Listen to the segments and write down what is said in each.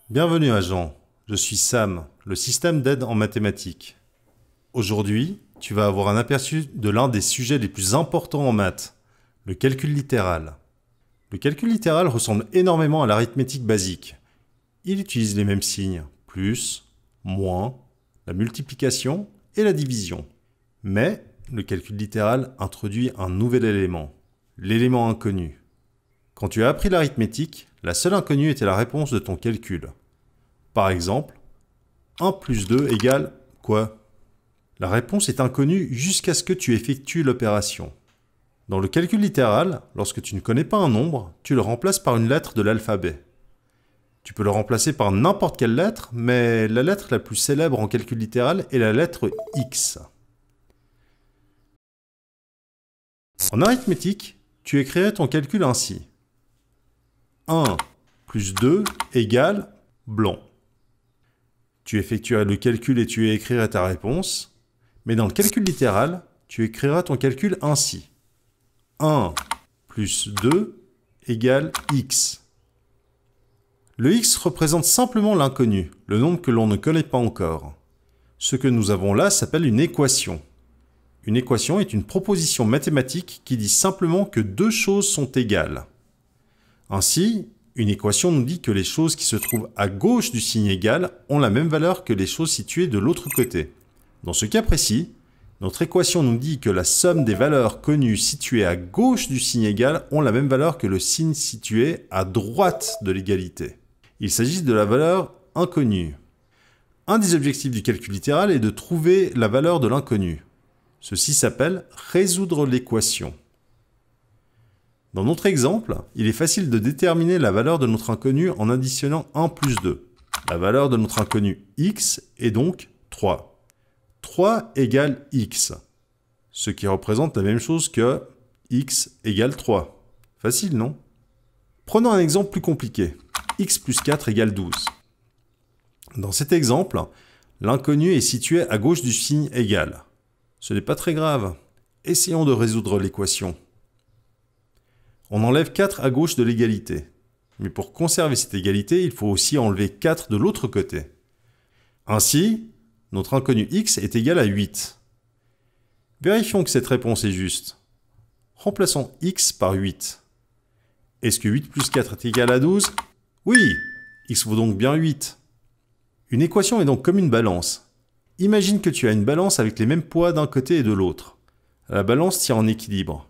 Bienvenue agent, je suis Sam, le système d'aide en mathématiques. Aujourd'hui, tu vas avoir un aperçu de l'un des sujets les plus importants en maths, le calcul littéral. Le calcul littéral ressemble énormément à l'arithmétique basique. Il utilise les mêmes signes, plus, moins, la multiplication et la division. Mais le calcul littéral introduit un nouvel élément, l'élément inconnu. Quand tu as appris l'arithmétique, la seule inconnue était la réponse de ton calcul. Par exemple, 1 plus 2 égale quoi? La réponse est inconnue jusqu'à ce que tu effectues l'opération. Dans le calcul littéral, lorsque tu ne connais pas un nombre, tu le remplaces par une lettre de l'alphabet. Tu peux le remplacer par n'importe quelle lettre, mais la lettre la plus célèbre en calcul littéral est la lettre X. En arithmétique, tu écrirais ton calcul ainsi. 1 plus 2 égale blanc. Tu effectuerais le calcul et tu écrirais ta réponse, mais dans le calcul littéral, tu écriras ton calcul ainsi. 1 plus 2 égale X. Le X représente simplement l'inconnu, le nombre que l'on ne connaît pas encore. Ce que nous avons là s'appelle une équation. Une équation est une proposition mathématique qui dit simplement que deux choses sont égales. Ainsi, une équation nous dit que les choses qui se trouvent à gauche du signe égal ont la même valeur que les choses situées de l'autre côté. Dans ce cas précis, notre équation nous dit que la somme des valeurs connues situées à gauche du signe égal ont la même valeur que le signe situé à droite de l'égalité. Il s'agit de la valeur inconnue. Un des objectifs du calcul littéral est de trouver la valeur de l'inconnu. Ceci s'appelle résoudre l'équation. Dans notre exemple, il est facile de déterminer la valeur de notre inconnu en additionnant 1 plus 2. La valeur de notre inconnu x est donc 3. 3 égale x, ce qui représente la même chose que x égale 3. Facile, non? Prenons un exemple plus compliqué. X plus 4 égale 12. Dans cet exemple, l'inconnu est situé à gauche du signe égal. Ce n'est pas très grave. Essayons de résoudre l'équation. On enlève 4 à gauche de l'égalité. Mais pour conserver cette égalité, il faut aussi enlever 4 de l'autre côté. Ainsi, notre inconnu x est égal à 8. Vérifions que cette réponse est juste. Remplaçons x par 8. Est-ce que 8 plus 4 est égal à 12? Oui, x vaut donc bien 8. Une équation est donc comme une balance. Imagine que tu as une balance avec les mêmes poids d'un côté et de l'autre. La balance tient en équilibre.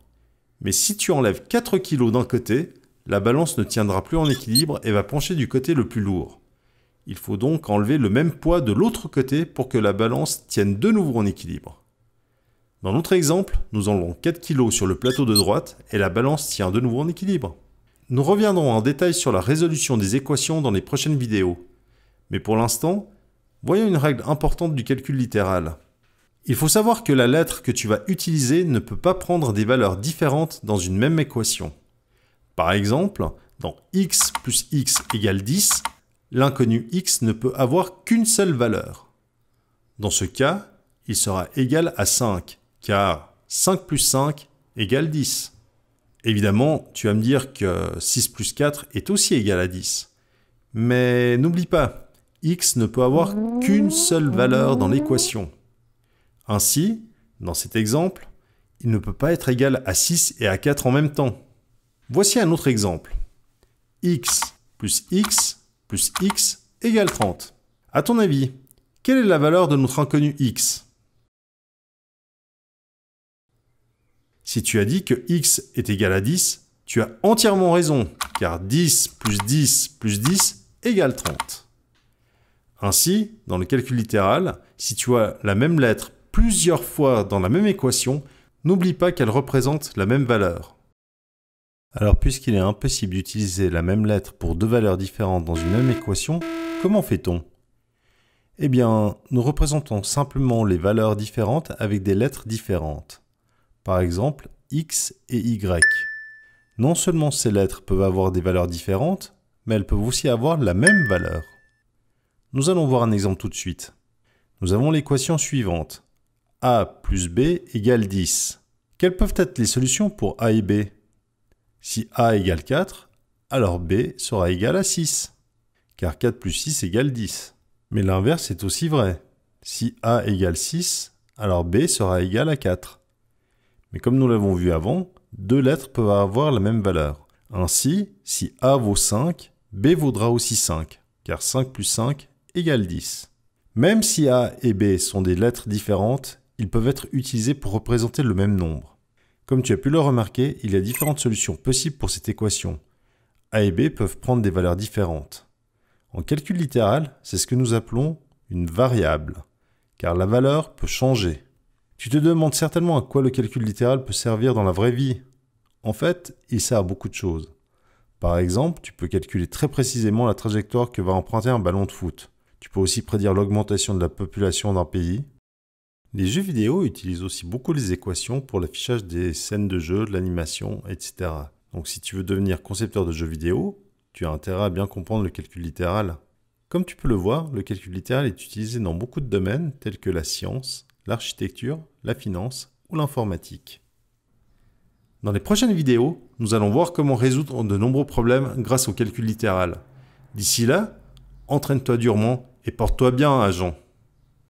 Mais si tu enlèves 4 kg d'un côté, la balance ne tiendra plus en équilibre et va pencher du côté le plus lourd. Il faut donc enlever le même poids de l'autre côté pour que la balance tienne de nouveau en équilibre. Dans notre exemple, nous enlevons 4 kg sur le plateau de droite et la balance tient de nouveau en équilibre. Nous reviendrons en détail sur la résolution des équations dans les prochaines vidéos. Mais pour l'instant, voyons une règle importante du calcul littéral. Il faut savoir que la lettre que tu vas utiliser ne peut pas prendre des valeurs différentes dans une même équation. Par exemple, dans x plus x égale 10, l'inconnu x ne peut avoir qu'une seule valeur. Dans ce cas, il sera égal à 5, car 5 plus 5 égale 10. Évidemment, tu vas me dire que 6 plus 4 est aussi égal à 10. Mais n'oublie pas, x ne peut avoir qu'une seule valeur dans l'équation. Ainsi, dans cet exemple, il ne peut pas être égal à 6 et à 4 en même temps. Voici un autre exemple. X plus x égale 30. À ton avis, quelle est la valeur de notre inconnu x? Si tu as dit que x est égal à 10, tu as entièrement raison, car 10 plus 10 plus 10 égale 30. Ainsi, dans le calcul littéral, si tu as la même lettre plusieurs fois dans la même équation, n'oublie pas qu'elle représente la même valeur. Alors puisqu'il est impossible d'utiliser la même lettre pour deux valeurs différentes dans une même équation, comment fait-on? Eh bien, nous représentons simplement les valeurs différentes avec des lettres différentes. Par exemple, x et y. Non seulement ces lettres peuvent avoir des valeurs différentes, mais elles peuvent aussi avoir la même valeur. Nous allons voir un exemple tout de suite. Nous avons l'équation suivante. A plus B égale 10. Quelles peuvent être les solutions pour A et B? Si A égale 4, alors B sera égal à 6, car 4 plus 6 égale 10. Mais l'inverse est aussi vrai. Si A égale 6, alors B sera égal à 4. Mais comme nous l'avons vu avant, deux lettres peuvent avoir la même valeur. Ainsi, si A vaut 5, B vaudra aussi 5, car 5 plus 5 égale 10. Même si A et B sont des lettres différentes, ils peuvent être utilisés pour représenter le même nombre. Comme tu as pu le remarquer, il y a différentes solutions possibles pour cette équation. A et B peuvent prendre des valeurs différentes. En calcul littéral, c'est ce que nous appelons une variable, car la valeur peut changer. Tu te demandes certainement à quoi le calcul littéral peut servir dans la vraie vie. En fait, il sert à beaucoup de choses. Par exemple, tu peux calculer très précisément la trajectoire que va emprunter un ballon de foot. Tu peux aussi prédire l'augmentation de la population d'un pays. Les jeux vidéo utilisent aussi beaucoup les équations pour l'affichage des scènes de jeu, de l'animation, etc. Donc si tu veux devenir concepteur de jeux vidéo, tu as intérêt à bien comprendre le calcul littéral. Comme tu peux le voir, le calcul littéral est utilisé dans beaucoup de domaines tels que la science, l'architecture, la finance ou l'informatique. Dans les prochaines vidéos, nous allons voir comment résoudre de nombreux problèmes grâce au calcul littéral. D'ici là, entraîne-toi durement et porte-toi bien, agent.